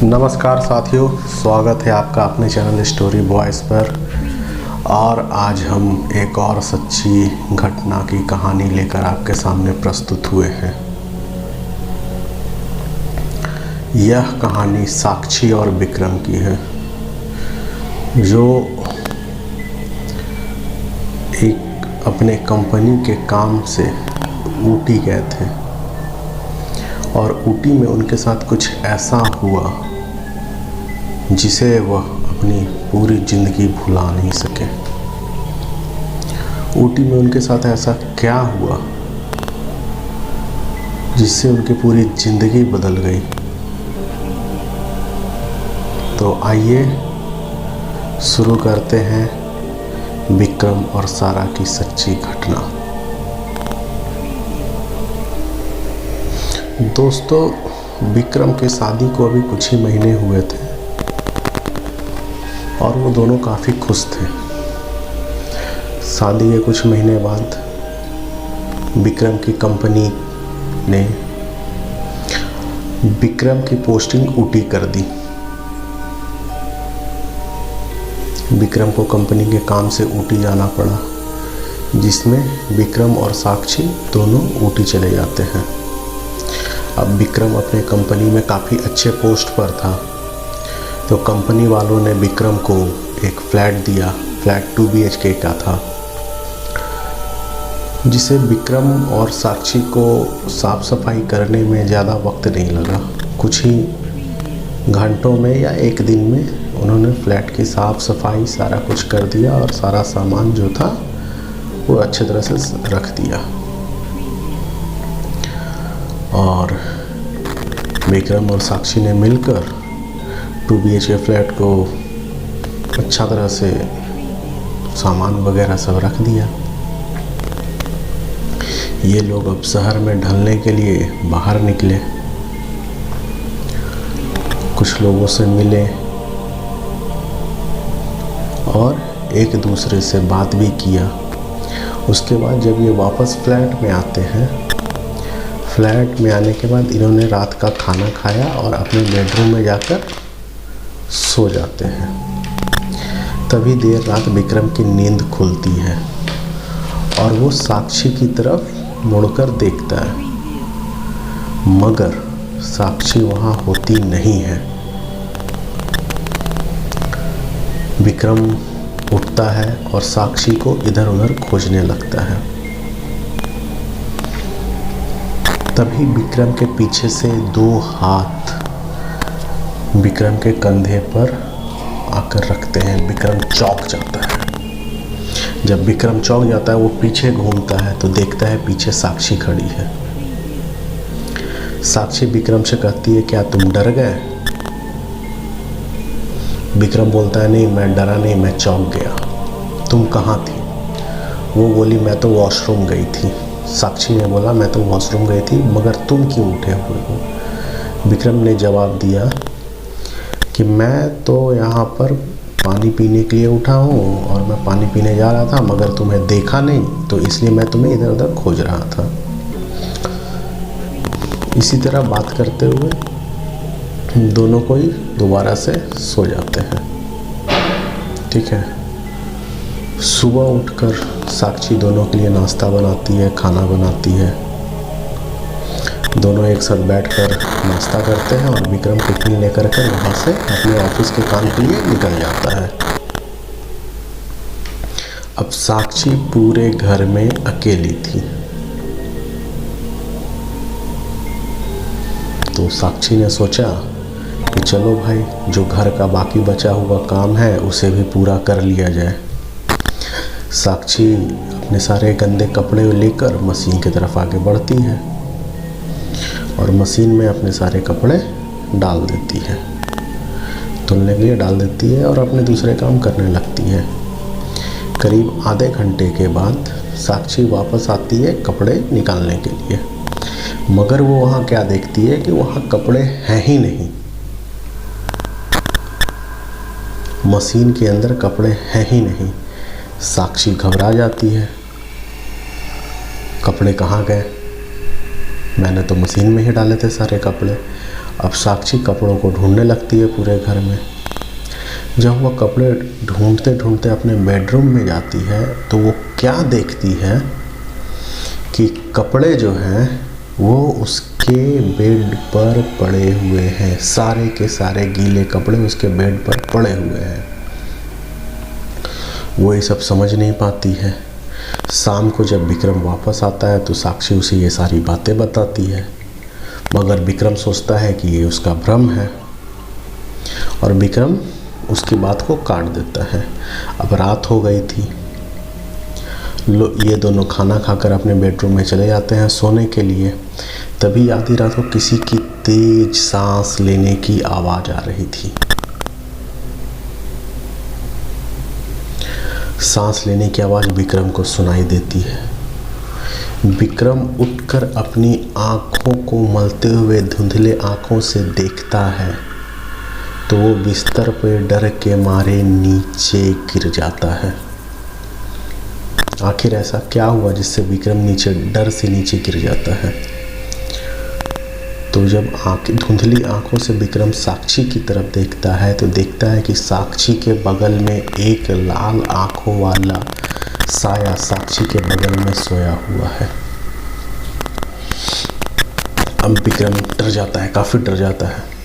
नमस्कार साथियों, स्वागत है आपका अपने चैनल स्टोरी बॉयज़ पर। और आज हम एक और सच्ची घटना की कहानी लेकर आपके सामने प्रस्तुत हुए हैं। यह कहानी साक्षी और विक्रम की है, जो एक अपने कंपनी के काम से ऊटी गए थे और ऊटी में उनके साथ कुछ ऐसा हुआ जिसे वह अपनी पूरी ज़िंदगी भुला नहीं सके। ऊटी में उनके साथ ऐसा क्या हुआ जिससे उनकी पूरी ज़िंदगी बदल गई। तो आइए शुरू करते हैं विक्रम और सारा की सच्ची घटना। दोस्तों, विक्रम के शादी को अभी कुछ ही महीने हुए थे और वो दोनों काफ़ी खुश थे। शादी के कुछ महीने बाद विक्रम की कंपनी ने विक्रम की पोस्टिंग ऊटी कर दी। विक्रम को कंपनी के काम से ऊटी जाना पड़ा, जिसमें विक्रम और साक्षी दोनों ऊटी चले जाते हैं। अब विक्रम अपने कंपनी में काफ़ी अच्छे पोस्ट पर था, तो कंपनी वालों ने विक्रम को एक फ्लैट दिया। फ्लैट 2 BHK का था, जिसे विक्रम और साक्षी को साफ़ सफाई करने में ज़्यादा वक्त नहीं लगा। कुछ ही घंटों में या एक दिन में उन्होंने फ्लैट की साफ़ सफाई सारा कुछ कर दिया और सारा सामान जो था वो अच्छे तरह से रख दिया। और विक्रम और साक्षी ने मिलकर 2 BHK फ्लैट को अच्छा तरह से सामान वगैरह सब रख दिया। ये लोग अब शहर में ढलने के लिए बाहर निकले, कुछ लोगों से मिले और एक दूसरे से बात भी किया। उसके बाद जब ये वापस फ्लैट में आते हैं, फ्लैट में आने के बाद इन्होंने रात का खाना खाया और अपने बेडरूम में जाकर सो जाते हैं। तभी देर रात विक्रम की नींद खुलती है और वो साक्षी की तरफ मुड़कर देखता है, मगर साक्षी वहाँ होती नहीं है। विक्रम उठता है और साक्षी को इधर उधर खोजने लगता है। तभी विक्रम के पीछे से 2 हाथ विक्रम के कंधे पर आकर रखते हैं। विक्रम चौंक जाता है। जब विक्रम चौंक जाता है, वो पीछे घूमता है तो देखता है पीछे साक्षी खड़ी है। साक्षी विक्रम से कहती है, क्या तुम डर गए? विक्रम बोलता है, नहीं मैं डरा नहीं, मैं चौंक गया। तुम कहाँ थी? वो बोली, मैं तो वॉशरूम गई थी। साक्षी ने बोला, मैं तो वॉशरूम गई थी, मगर तुम क्यों उठे हुए हो? विक्रम ने जवाब दिया कि मैं तो यहाँ पर पानी पीने के लिए उठा हूँ और मैं पानी पीने जा रहा था, मगर तुम्हें देखा नहीं, तो इसलिए मैं तुम्हें इधर उधर खोज रहा था। इसी तरह बात करते हुए दोनों कोई दोबारा से सो जाते हैं। ठीक है। सुबह उठकर साक्षी दोनों के लिए नाश्ता बनाती है, खाना बनाती है। दोनों एक साथ बैठकर नाश्ता करते हैं और विक्रम टिफिन लेकर के वहाँ से अपने ऑफिस के काम के लिए निकल जाता है। अब साक्षी पूरे घर में अकेली थी, तो साक्षी ने सोचा कि चलो भाई, जो घर का बाकी बचा हुआ काम है उसे भी पूरा कर लिया जाए। साक्षी अपने सारे गंदे कपड़े लेकर मशीन की तरफ आगे बढ़ती है और मशीन में अपने सारे कपड़े डाल देती है, धुलने के लिए डाल देती है और अपने दूसरे काम करने लगती है। करीब आधे घंटे के बाद साक्षी वापस आती है कपड़े निकालने के लिए, मगर वो वहाँ क्या देखती है कि वहाँ कपड़े हैं ही नहीं। मशीन के अंदर कपड़े हैं ही नहीं। साक्षी घबरा जाती है, कपड़े कहाँ गए? मैंने तो मशीन में ही डाले थे सारे कपड़े। अब साक्षी कपड़ों को ढूंढने लगती है पूरे घर में। जब वह कपड़े ढूंढते ढूंढते अपने बेडरूम में जाती है तो वो क्या देखती है कि कपड़े जो हैं वो उसके बेड पर पड़े हुए हैं। सारे के सारे गीले कपड़े उसके बेड पर पड़े हुए हैं। वो ये सब समझ नहीं पाती है। शाम को जब विक्रम वापस आता है तो साक्षी उसे ये सारी बातें बताती है, मगर विक्रम सोचता है कि ये उसका भ्रम है और विक्रम उसकी बात को काट देता है। अब रात हो गई थी। ये दोनों खाना खाकर अपने बेडरूम में चले जाते हैं सोने के लिए। तभी आधी रात को किसी की तेज सांस लेने की आवाज़ आ रही थी। सांस लेने की आवाज़ विक्रम को सुनाई देती है। विक्रम उठकर अपनी आँखों को मलते हुए धुंधले आँखों से देखता है तो वो बिस्तर पर डर के मारे नीचे गिर जाता है। आखिर ऐसा क्या हुआ जिससे विक्रम डर से नीचे गिर जाता है? तो जब धुंधली आंखों से विक्रम साक्षी की तरफ देखता है तो देखता है कि साक्षी के बगल में एक लाल आंखों वाला साया साक्षी के बगल में सोया हुआ है। अब विक्रम डर जाता है, काफ़ी डर जाता है।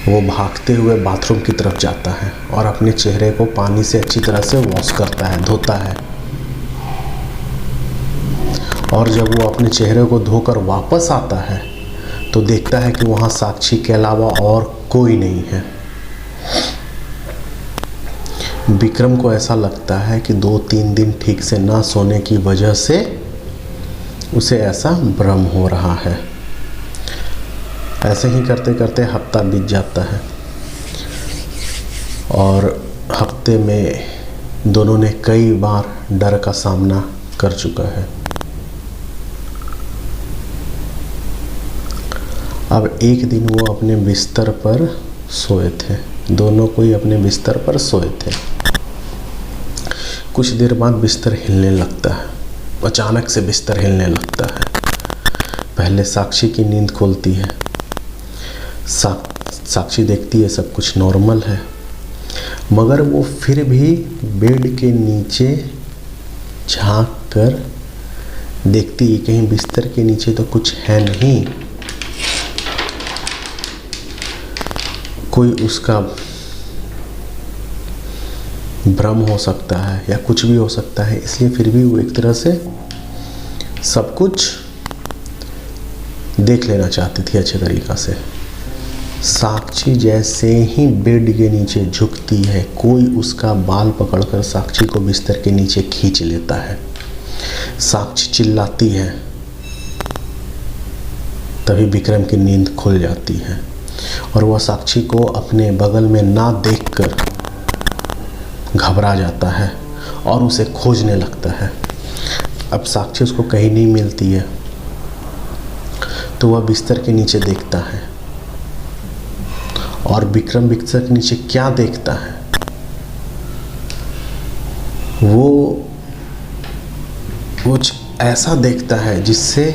वो भागते हुए बाथरूम की तरफ जाता है और अपने चेहरे को पानी से अच्छी तरह से वॉश करता है, धोता है। और जब वो अपने चेहरे को धोकर वापस आता है तो देखता है कि वहाँ साक्षी के अलावा और कोई नहीं है। विक्रम को ऐसा लगता है कि 2-3 दिन ठीक से ना सोने की वजह से उसे ऐसा भ्रम हो रहा है। ऐसे ही करते करते हफ्ता बीत जाता है और हफ्ते में दोनों ने कई बार डर का सामना कर चुका है। अब एक दिन वो अपने बिस्तर पर सोए थे। दोनों कोई अपने बिस्तर पर सोए थे। कुछ देर बाद बिस्तर हिलने लगता है। अचानक से बिस्तर हिलने लगता है। पहले साक्षी की नींद खुलती है। साक्षी देखती है सब कुछ नॉर्मल है, मगर वो फिर भी बेड के नीचे झांक कर देखती है कहीं बिस्तर के नीचे तो कुछ है नहीं। कोई उसका भ्रम हो सकता है या कुछ भी हो सकता है, इसलिए फिर भी वो एक तरह से सब कुछ देख लेना चाहती थी अच्छे तरीक़ा से। साक्षी जैसे ही बेड के नीचे झुकती है, कोई उसका बाल पकड़कर साक्षी को बिस्तर के नीचे खींच लेता है। साक्षी चिल्लाती है। तभी विक्रम की नींद खुल जाती है और वह साक्षी को अपने बगल में ना देखकर घबरा जाता है और उसे खोजने लगता है। अब साक्षी उसको कहीं नहीं मिलती है तो वह बिस्तर के नीचे देखता है और विक्रम बिस्तर के नीचे क्या देखता है, वो कुछ ऐसा देखता है जिससे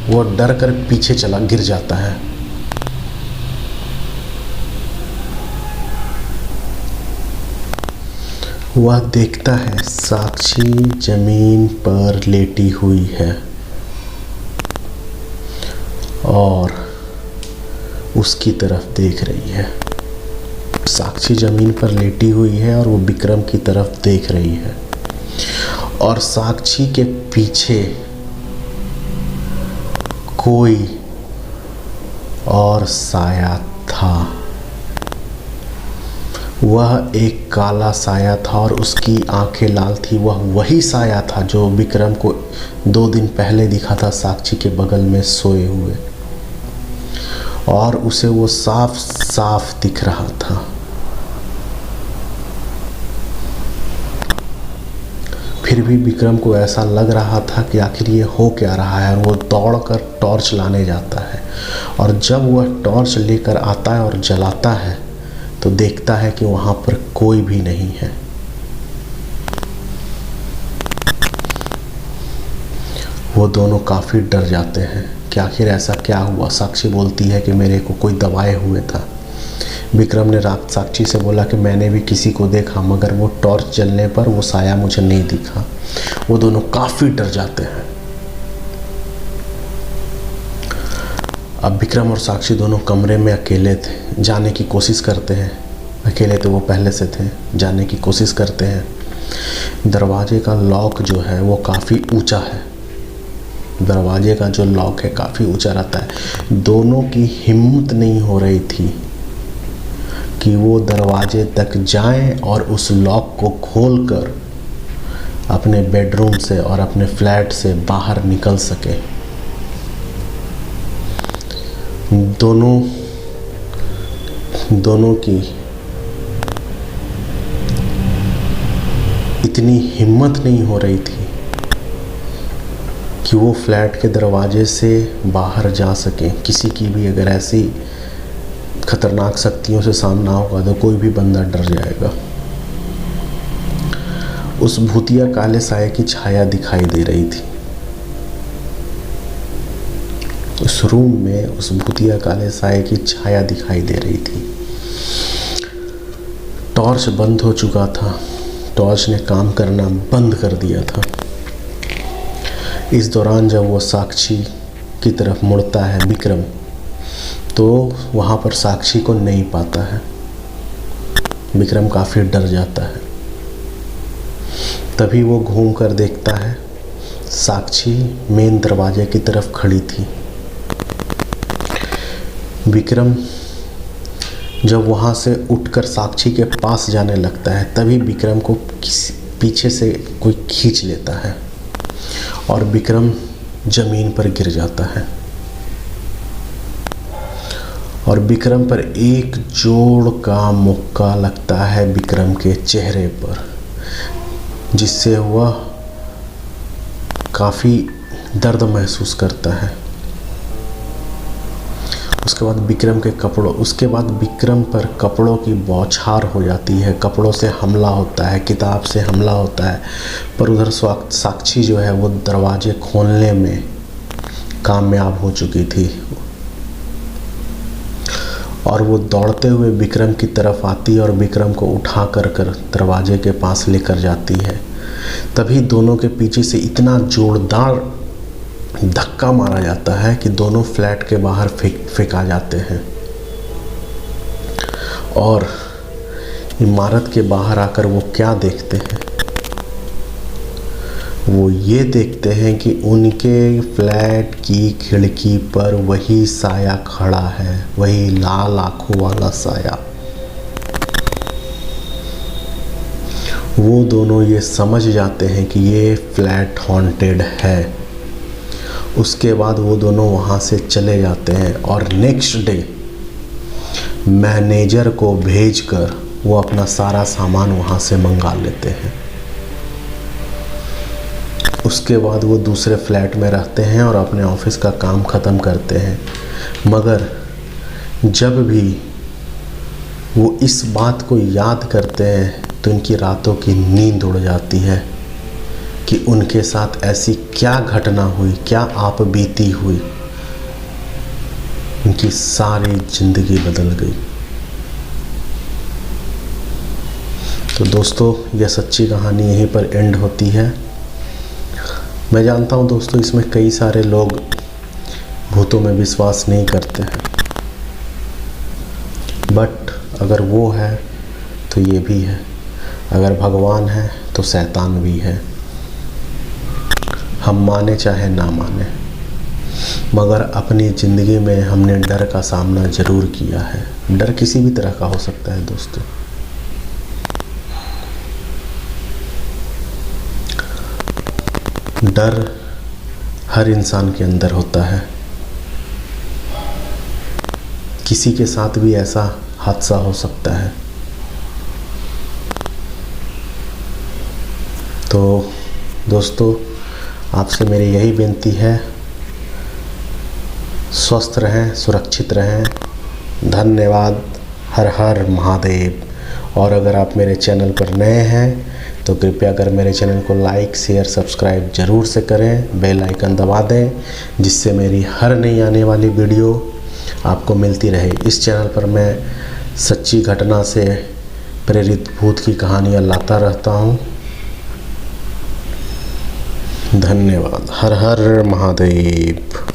वो डर कर पीछे गिर जाता है। वह देखता है साक्षी जमीन पर लेटी हुई है और उसकी तरफ देख रही है। साक्षी ज़मीन पर लेटी हुई है और वो विक्रम की तरफ देख रही है और साक्षी के पीछे कोई और साया था। वह एक काला साया था और उसकी आंखें लाल थी। वह वही साया था जो विक्रम को 2 दिन पहले दिखा था साक्षी के बगल में सोए हुए, और उसे वो साफ साफ दिख रहा था। फिर भी विक्रम को ऐसा लग रहा था कि आखिर ये हो क्या रहा है, और वो दौड़कर टॉर्च लाने जाता है। और जब वह टॉर्च लेकर आता है और जलाता है तो देखता है कि वहाँ पर कोई भी नहीं है। वो दोनों काफ़ी डर जाते हैं कि आखिर ऐसा क्या हुआ। साक्षी बोलती है कि मेरे को कोई दबाए हुए था। विक्रम ने रात साक्षी से बोला कि मैंने भी किसी को देखा, मगर वो टॉर्च जलने पर वो साया मुझे नहीं दिखा। वो दोनों काफ़ी डर जाते हैं। अब विक्रम और साक्षी दोनों कमरे में अकेले थे, जाने की कोशिश करते हैं। अकेले तो वो पहले से थे, जाने की कोशिश करते हैं। दरवाजे का लॉक जो है वो काफ़ी ऊंचा है। दरवाजे का जो लॉक है काफ़ी ऊंचा रहता है। दोनों की हिम्मत नहीं हो रही थी कि वो दरवाजे तक जाएं और उस लॉक को खोलकर अपने बेडरूम से और अपने फ्लैट से बाहर निकल सके। दोनों की इतनी हिम्मत नहीं हो रही थी कि वो फ्लैट के दरवाजे से बाहर जा सकें। किसी की भी अगर ऐसी खतरनाक शक्तियों से सामना होगा तो कोई भी बंदा डर जाएगा। उस भूतिया काले साये की छाया दिखाई दे रही थी। उस रूम में उस भूतिया काले साये की छाया दिखाई दे रही थी। टॉर्च बंद हो चुका था। टॉर्च ने काम करना बंद कर दिया था। इस दौरान जब वो साक्षी की तरफ मुड़ता है विक्रम, तो वहाँ पर साक्षी को नहीं पाता है। विक्रम काफ़ी डर जाता है। तभी वो घूम कर देखता है, साक्षी मेन दरवाजे की तरफ खड़ी थी। विक्रम जब वहाँ से उठकर साक्षी के पास जाने लगता है, तभी विक्रम को पीछे से कोई खींच लेता है और विक्रम ज़मीन पर गिर जाता है। और विक्रम पर एक जोड़ का मुक्का लगता है विक्रम के चेहरे पर, जिससे वह काफ़ी दर्द महसूस करता है। उसके बाद विक्रम पर कपड़ों की बौछार हो जाती है। कपड़ों से हमला होता है, किताब से हमला होता है। पर उधर साक्षी जो है वो दरवाजे खोलने में कामयाब हो चुकी थी और वो दौड़ते हुए विक्रम की तरफ आती है और विक्रम को उठा कर दरवाजे के पास लेकर जाती है। तभी दोनों के पीछे से इतना जोरदार धक्का मारा जाता है कि दोनों फ्लैट के बाहर फेंका जाते हैं और इमारत के बाहर आकर वो क्या देखते हैं, वो ये देखते हैं कि उनके फ्लैट की खिड़की पर वही साया खड़ा है, वही लाल आंखों वाला साया। वो दोनों ये समझ जाते हैं कि ये फ्लैट हॉन्टेड है। उसके बाद वो दोनों वहाँ से चले जाते हैं और नेक्स्ट डे मैनेजर को भेजकर वो अपना सारा सामान वहाँ से मंगा लेते हैं। उसके बाद वो दूसरे फ्लैट में रहते हैं और अपने ऑफिस का काम ख़त्म करते हैं। मगर जब भी वो इस बात को याद करते हैं तो उनकी रातों की नींद उड़ जाती है कि उनके साथ ऐसी क्या घटना हुई, क्या आप बीती हुई, उनकी सारी ज़िंदगी बदल गई। तो दोस्तों, यह सच्ची कहानी यहीं पर एंड होती है। मैं जानता हूँ दोस्तों, इसमें कई सारे लोग भूतों में विश्वास नहीं करते हैं, बट अगर वो है तो ये भी है, अगर भगवान है तो शैतान भी है। हम माने चाहे ना माने, मगर अपनी ज़िंदगी में हमने डर का सामना ज़रूर किया है। डर किसी भी तरह का हो सकता है दोस्तों। डर हर इंसान के अंदर होता है। किसी के साथ भी ऐसा हादसा हो सकता है। तो दोस्तों, आपसे मेरी यही विनती है, स्वस्थ रहें, सुरक्षित रहें। धन्यवाद। हर हर महादेव। और अगर आप मेरे चैनल पर नए हैं तो कृपया कर मेरे चैनल को लाइक शेयर सब्सक्राइब ज़रूर से करें, बेल आइकन दबा दें, जिससे मेरी हर नई आने वाली वीडियो आपको मिलती रहे। इस चैनल पर मैं सच्ची घटना से प्रेरित भूत की कहानियाँ लाता रहता हूँ। धन्यवाद। हर हर महादेव।